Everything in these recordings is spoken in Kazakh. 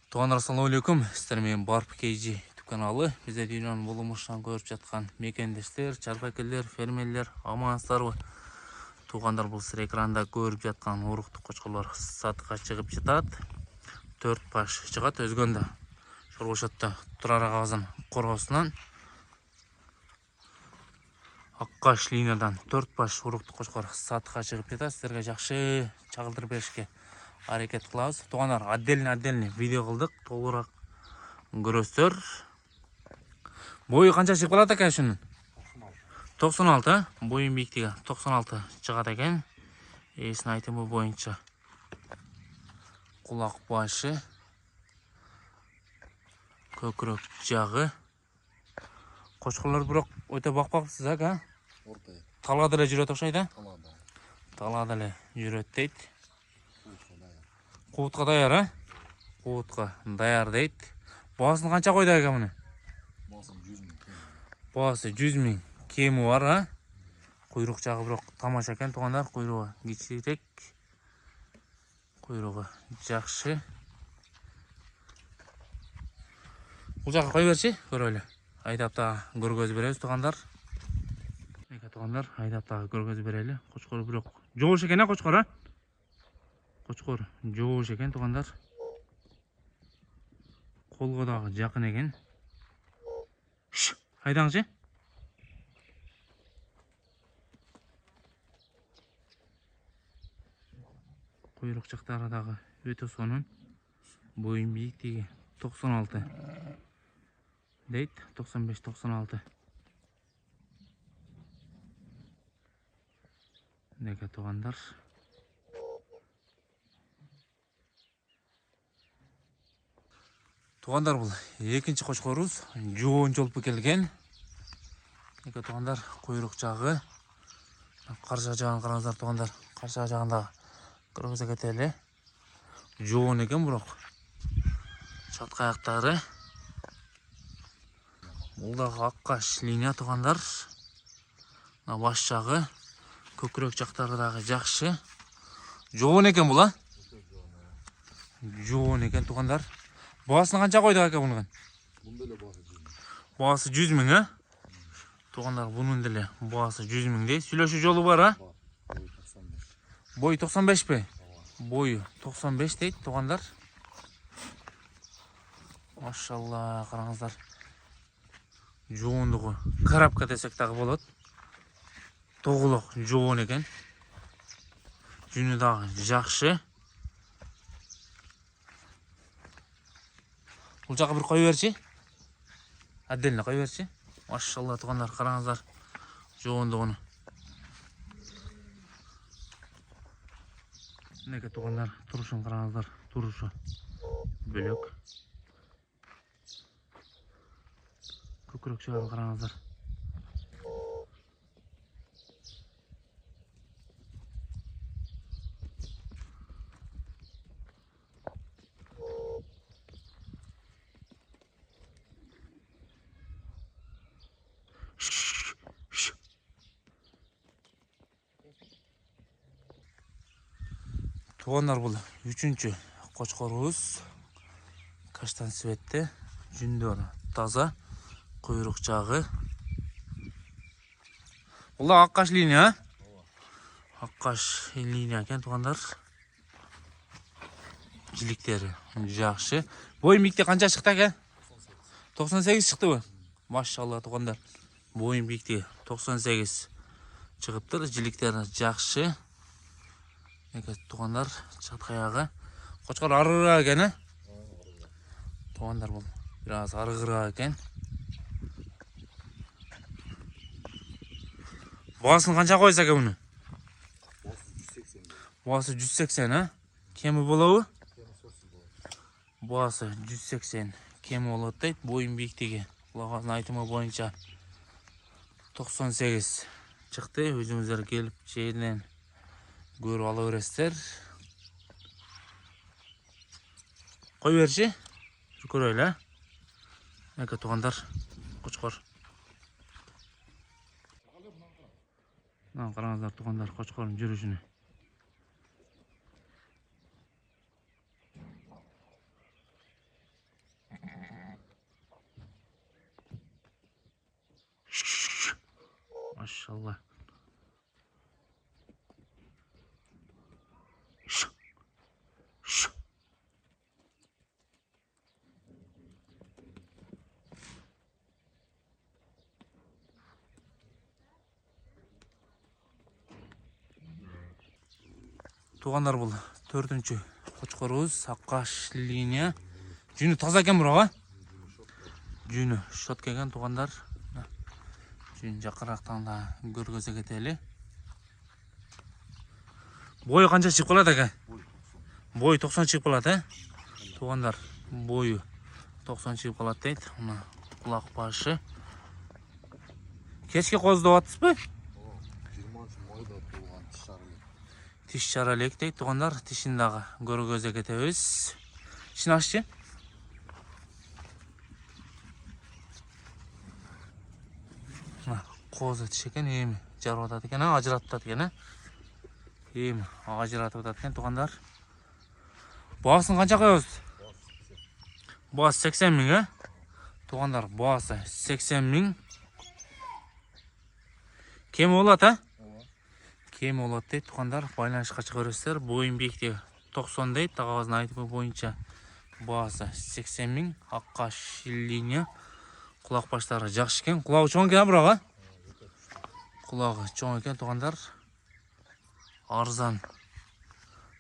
Туғандар, ассалаумағалейкум. Сіздер мен Барп KG YouTube каналы. Бізде дүйненің болымышынан көріп жатқан мекендештер, чарбакелер, фермерлер, амансыздар. Туғандар, бұл сіздер экранда көріп жатқан урықты қошқырлар сатыға шығып жатады. 4 баш шығады. Өзгенде шорбошатта тұрар ағамыздың қорғасынан Аққаш линиядан 4 баш урықты қошқыр сатыға шығып жатады. Сіздерге жақсы чағылдырып берішке әрекет қылабыз. Туғандар, отдельный видео қылдық, толығырақ көресіздер. Бойы қанша шығып қалады екен шының? 96, бойын биіктігі 96 шығады екен. Есін айтымы бойынша құлақ башы, көкірек жағы. Қошқырлар бірақ өте бақпақсыз, а? Талғада әлі жүрет оқшайды? Талғада әлі жүрет дейді. Қуытқа даяр, а? Қуытқа даяр дейді. Басын қанша қойды екен мұны? Басы 100 мың кемі бар, а? Құйрық жағы бірақ тамаша екен, туғандар. Құйрығы кішірек, құйрығы жақсы. Бұл жаққа қой берші, көрелі. Айдапта көргөз береміз, туғандар. Туғандар, айдапта көргөз берелі. Қошқыр бірақ жоғыш екен, а, қошқыр, а? Қошқыр жоғыш екен, туғандар. Қолға дағы жақын екен. Айдаңшы. Құйрық жақтардағы өте сонын. Бойын биіктігі 96 дейді, 95-96. Неге туғандар. Туғандар, бұл екінші қошқырымыз жоғын жолпы келген. Неге туғандар, құйрық жағы. Қарша жағын қараңыздар, туғандар. Қарша жағындағы көріңіз кетелі. Жоғын екен бұрақ. Шатқа аяқтары. Бұлдағы Аққаш линия, туғандар. Баш жағы, көкірек жақтардағы жақшы. Жоғын екен бұл, а? Жоғын екен, туғандар. Басын қанша қойдық екен бұнған? Басы 100 мың, а? Туғандар, бұның ділі басы 100 мың дей. Сөйлеші жолы бар, а? Бойы 95 пе? Бойы 95 дейді, туғандар. Машалла, қараңыздар. Жоғындығы қарапқа десек тағы болады. Тоғылық жоғын екен. Жүні дағы жақшы. Бұл жаққа бір қой берші. Отдельно қой берші. Машалла, туғандар, қараңыздар. Жоғындығыны. Неге туғандар, тұрышын қараңыздар. Тұрышы бөлек. Көкірек жағын қараңыздар. Туғандар, бұл үшінші қошқырымыз. Каштан светті, жүндері таза, құйрық жағы. Бұл Аққаш линия, а? Аққаш линия екен, туғандар. Жіліктері жақшы. Бойын биікте қанша шықты екен? 98 шықты ба? Машалла, туғандар. Бойын биікте 98 шығыптыр. Жіліктері жақшы. Туғандар, шатқа аяғы. Қошқар арғыра екен, а? Туғандар, бұл біраз арғыра екен. Басын қанша қойса екен бұны? Басы 180, а? Кемі болауы? Басы 180 кемі болады дейді. Бойын биіктігі құлағасын айтымы бойынша 98 шықты. Өзіңіздер келіп жерінен көріп ала өрестер. Қой берші. Көрелі, а? Неге туғандар, қошқыр. Қараңыздар, туғандар, қошқырын жүрішіні. Машалла. Туғандар бұл 4-ші қошқарыбыз, аққаш линия. Жүні таза екен бұраға. Жүні шот келген туғандар. Жүні жақырақтан да көргөзе кетелі. Бойы қанша шығып қалады әке? Бойы 90 шығып қалады, туғандар. Бойы 90 шығып қалады дейді. Мына құлақ башы. Кешке қозды оғатыз бі? Тиш жаралек дейді, туғандар. Тишіндағы көргөзе кетебіз. Ішін ашшы. Қозы тіш екен, емі жарып атады екен, ажыратып атады екен. Емі ажыратып атады екен, туғандар. Бағасын қанша қойыз? Бағасы 80 мың, туғандар. Бағасы 80 мың. Кем олады, Кем олады дейді, туғандар. Байланышқа шығарыстар. Бойын бейікте 90 дейді, тағавазын айтып бойынша. Бағасы 80 мың. Аққаш линия. Құлақ баштары жақшы екен. Құлағы чоң екен бұраға? Құлағы чоң екен, туғандар. Арзан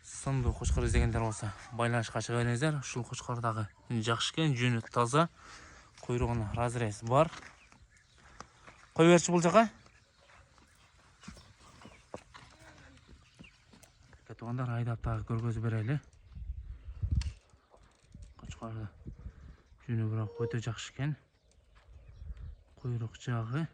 сынды қошқар іздегендер болса байланышқа шыға беріңіздер. Шул қошқардағы жақсы екен, жүні таза, құйрығына разрез бар. Қой берші бұл жаққа. Туғандар айдаптағы көргөзі берелі. Қошқарды жүні бірақ өте жақсы екен. Құйрық жағы